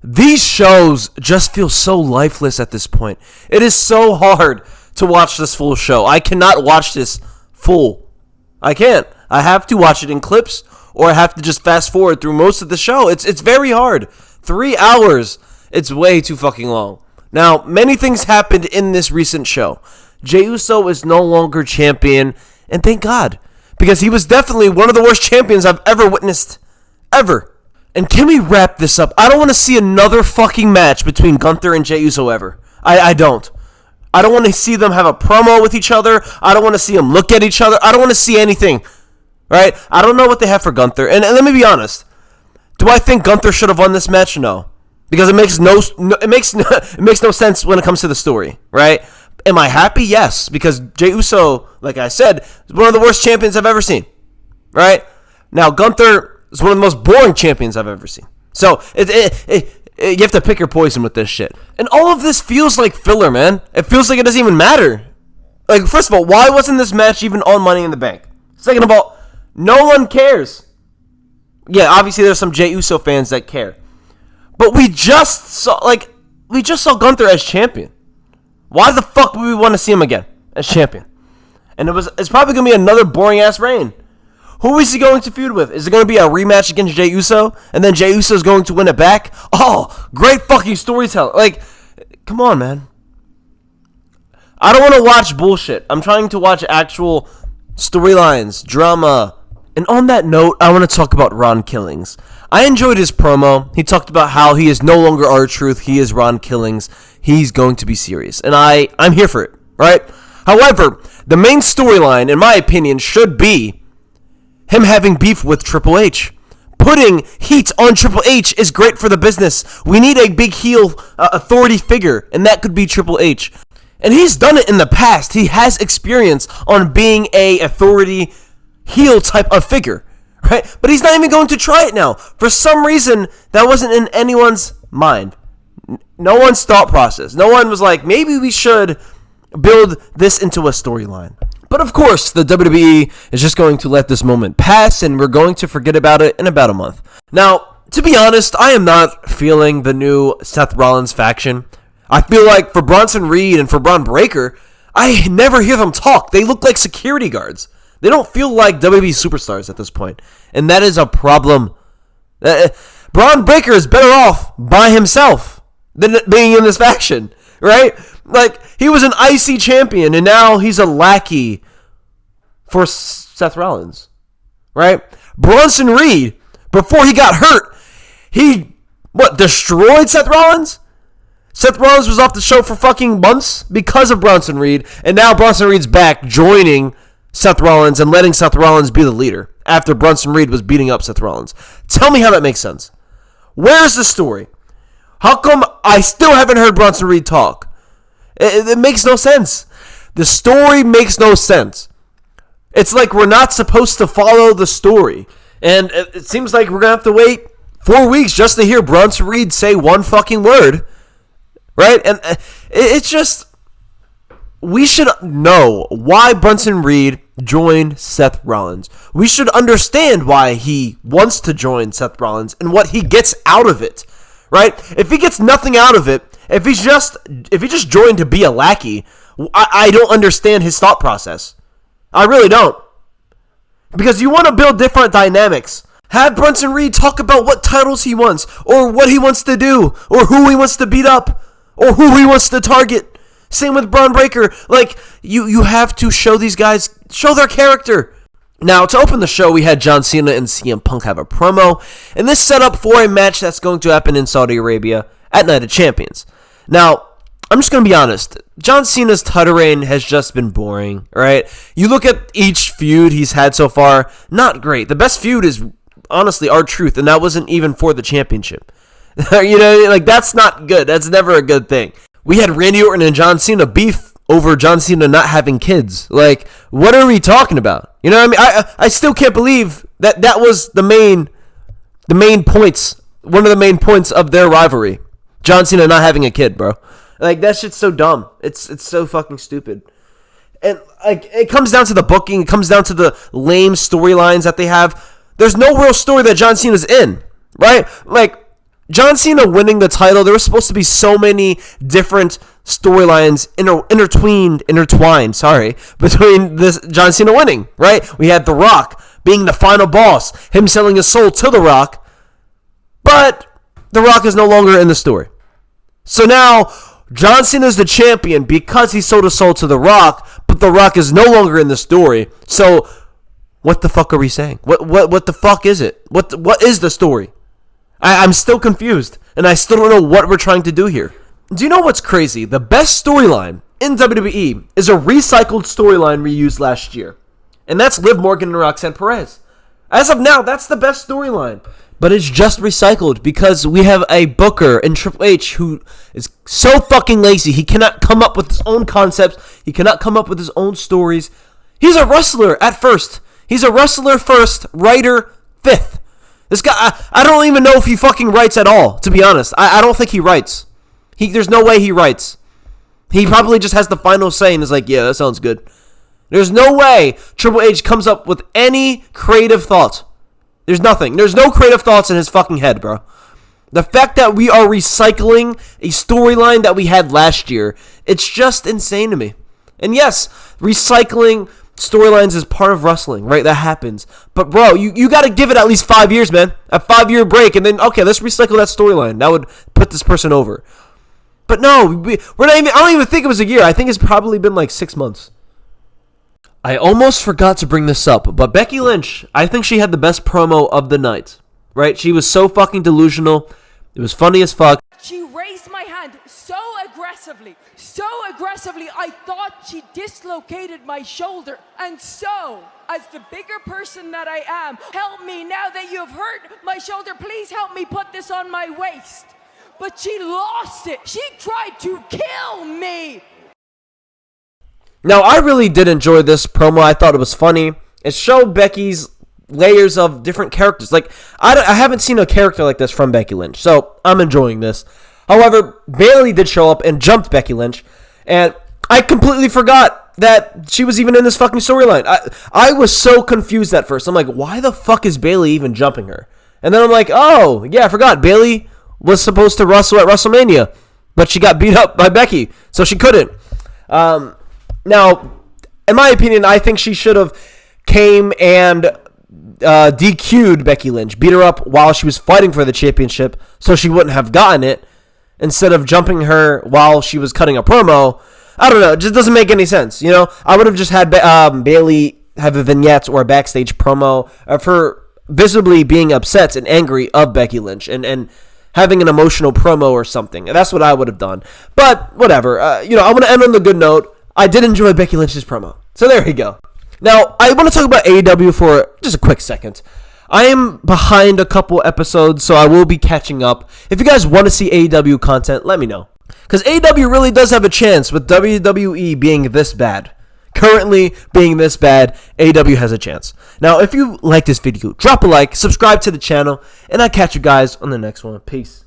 These shows just feel so lifeless at this point. It is so hard to watch this full show. I cannot watch this full. I can't. I have to watch it in clips, or I have to just fast forward through most of the show. It's very hard. 3 hours. It's way too fucking long. Now, many things happened in this recent show. Jey Uso is no longer champion, and thank God, because he was definitely one of the worst champions I've ever witnessed. Ever. And can we wrap this up? I don't want to see another fucking match between Gunther and Jey Uso ever. I don't. I don't want to see them have a promo with each other. I don't want to see them look at each other. I don't want to see anything. Right? I don't know what they have for Gunther. And let me be honest. Do I think Gunther should have won this match? No. Because it makes no sense when it comes to the story. Right? Am I happy? Yes. Because Jey Uso, like I said, is one of the worst champions I've ever seen. Right? Now, Gunther is one of the most boring champions I've ever seen. So, you have to pick your poison with this shit. And all of this feels like filler, man. It feels like it doesn't even matter. Like, first of all, why wasn't this match even on Money in the Bank? Second of all, no one cares. Yeah, obviously there's some Jey Uso fans that care. But we just saw Gunther as champion. Why the fuck would we want to see him again as champion? And it's probably going to be another boring-ass reign. Who is he going to feud with? Is it going to be a rematch against Jey Uso? And then Jey Uso is going to win it back? Oh, great fucking storytelling. Like, come on, man. I don't want to watch bullshit. I'm trying to watch actual storylines, drama. And on that note, I want to talk about Ron Killings. I enjoyed his promo. He talked about how he is no longer R-Truth. He is Ron Killings. He's going to be serious. And I'm here for it, right? However, the main storyline, in my opinion, should be him having beef with Triple H. Putting heat on Triple H is great for the business. We need a big heel authority figure, and that could be Triple H. And he's done it in the past. He has experience on being a authority heel type of figure, right? But he's not even going to try it now. For some reason, that wasn't in anyone's mind. No one's thought process. No one was like, maybe we should build this into a storyline. But of course, the WWE is just going to let this moment pass, and we're going to forget about it in about a month. Now, to be honest, I am not feeling the new Seth Rollins faction. I feel like for Bronson Reed and for Braun Breaker, I never hear them talk. They look like security guards. They don't feel like WWE superstars at this point, and that is a problem. Braun Breaker is better off by himself than being in this faction, right? Like, he was an IC champion, and now he's a lackey for Seth Rollins, right? Bronson Reed, before he got hurt, he, destroyed Seth Rollins? Seth Rollins was off the show for fucking months because of Bronson Reed, and now Bronson Reed's back joining Seth Rollins and letting Seth Rollins be the leader after Bronson Reed was beating up Seth Rollins. Tell me how that makes sense. Where's the story? How come I still haven't heard Bronson Reed talk? It makes no sense. The story makes no sense. It's like we're not supposed to follow the story. And it seems like we're going to have to wait 4 weeks just to hear Bronson Reed say one fucking word. Right? And it's just, we should know why Bronson Reed joined Seth Rollins. We should understand why he wants to join Seth Rollins and what he gets out of it. Right? If he gets nothing out of it, if he just joined to be a lackey, I don't understand his thought process. I really don't. Because you want to build different dynamics. Have Bronson Reed talk about what titles he wants, or what he wants to do, or who he wants to beat up, or who he wants to target. Same with Braun Breaker. Like, you have to show these guys, show their character. Now, to open the show, we had John Cena and CM Punk have a promo, and this set up for a match that's going to happen in Saudi Arabia at Night of Champions. Now, I'm just going to be honest. John Cena's title reign has just been boring, right? You look at each feud he's had so far, not great. The best feud is, honestly, R-Truth, and that wasn't even for the championship. You know, like, that's not good. That's never a good thing. We had Randy Orton and John Cena beef over John Cena not having kids. Like, what are we talking about? You know what I mean? I still can't believe that was the main points, one of the main points of their rivalry. John Cena not having a kid, bro. Like, that shit's so dumb. It's so fucking stupid. And like, it comes down to the booking. It comes down to the lame storylines that they have. There's no real story that John Cena's in, right? Like, John Cena winning the title, there was supposed to be so many different storylines intertwined, between this John Cena winning, right? We had The Rock being the final boss, him selling his soul to The Rock, but The Rock is no longer in the story. So now, John Cena is the champion because he sold his soul to The Rock, but The Rock is no longer in the story. So, what the fuck are we saying? What the fuck is it? What is the story? I'm still confused, and I still don't know what we're trying to do here. Do you know what's crazy? The best storyline in WWE is a recycled storyline reused last year, and that's Liv Morgan and Roxanne Perez. As of now, that's the best storyline, but it's just recycled because we have a booker in Triple H who is so fucking lazy. He cannot come up with his own concepts. He cannot come up with his own stories. He's a wrestler at first. He's a wrestler first, writer fifth. This guy, I don't even know if he fucking writes at all, to be honest. I don't think he writes. There's no way he writes. He probably just has the final say and is like, yeah, that sounds good. There's no way Triple H comes up with any creative thought. There's nothing. There's no creative thoughts in his fucking head, bro. The fact that we are recycling a storyline that we had last year, it's just insane to me. And yes, recycling storylines is part of wrestling, right? That happens. But bro, you got to give it at least 5 years, man. A 5-year break, and then okay, let's recycle that storyline. That would put this person over. But no, we're not even. I don't even think it was a year. I think it's probably been like 6 months. I almost forgot to bring this up, but Becky Lynch, I think she had the best promo of the night. Right? She was so fucking delusional. It was funny as fuck. She raised my hand so aggressively, I thought she dislocated my shoulder. And so, as the bigger person that I am, help me now that you have hurt my shoulder. Please help me put this on my waist. But she lost it. She tried to kill me. Now, I really did enjoy this promo. I thought it was funny. It showed Becky's layers of different characters. Like, I haven't seen a character like this from Becky Lynch, so I'm enjoying this. However, Bayley did show up and jumped Becky Lynch, and I completely forgot that she was even in this fucking storyline. I was so confused at first. I'm like, why the fuck is Bayley even jumping her? And then I'm like, oh, yeah, I forgot. Bayley was supposed to wrestle at WrestleMania, but she got beat up by Becky, so she couldn't. Now, in my opinion, I think she should have came and DQ'd Becky Lynch, beat her up while she was fighting for the championship so she wouldn't have gotten it, instead of jumping her while she was cutting a promo. I don't know, it just doesn't make any sense, you know? I would have just had Bayley have a vignette or a backstage promo of her visibly being upset and angry of Becky Lynch and having an emotional promo or something. That's what I would have done. But whatever, I want to end on the good note. I did enjoy Becky Lynch's promo. So there you go. Now, I want to talk about AEW for just a quick second. I am behind a couple episodes, so I will be catching up. If you guys want to see AEW content, let me know. Because AEW really does have a chance with WWE being this bad. Currently being this bad, AEW has a chance. Now, if you like this video, drop a like, subscribe to the channel, and I'll catch you guys on the next one. Peace.